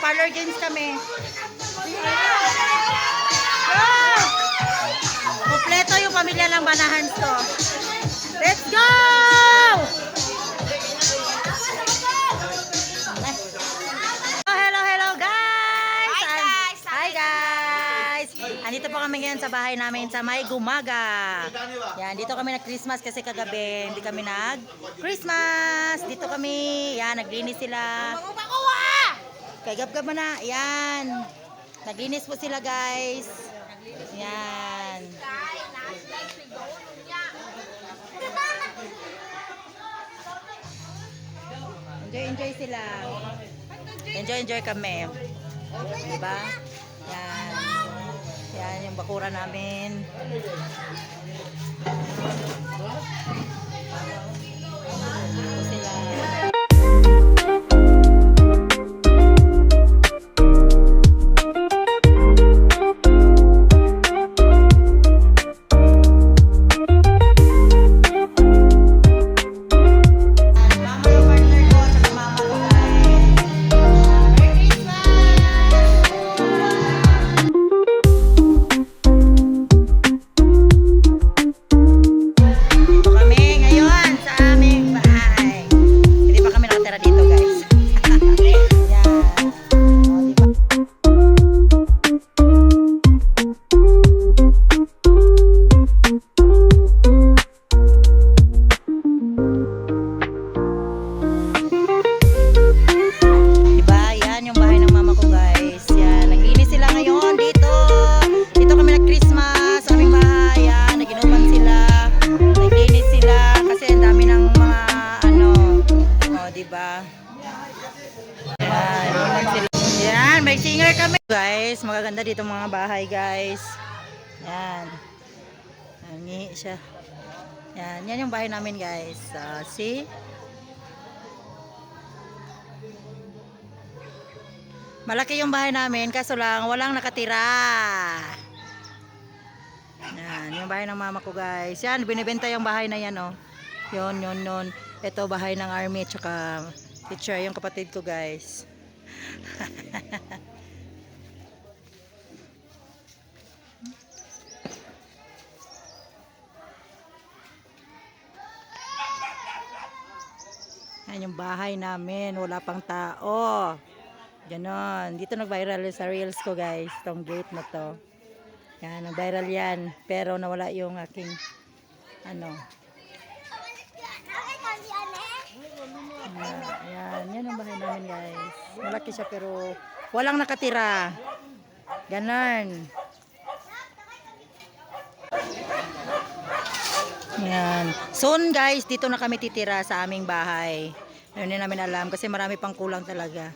Parlor games kami. Oh! Kompleto yung pamilya ng Banahans to. Let's go! Hello guys! Hi guys! Andito po kami ngayon sa bahay namin sa May Gumaga. Yan, dito kami nag-Christmas kasi kagabi hindi kami nag-Christmas. Dito kami, yan, naglinis sila. Kay gab-gab mo na, yan. Naglinis po sila guys. Yan. Enjoy sila. Enjoy kami. Diba? Yan. Yan yung bakura namin. Ito sila. Yan, may singer kami. Guys, magaganda dito mga bahay, guys. Yan. Nangihi siya. Yan yung bahay namin, guys. See? Malaki yung bahay namin, kaso lang walang nakatira. Yan, yung bahay ng mama ko, guys. Yan, binibenta yung bahay na yan, oh. Yun. Ito, bahay ng army, tsaka teacher, yung kapatid ko, guys. Yan yung bahay namin, wala pang tao. Ganon. Dito nag-viral sa reels ko, guys, tong gate na to. Yan, nag-viral yan, pero nawala yung aking yan ang bahay namin, guys. Malaki siya pero walang nakatira. Ganon. Yan. Soon, guys, dito na kami titira sa aming bahay. Hindi namin alam kasi marami pang kulang talaga.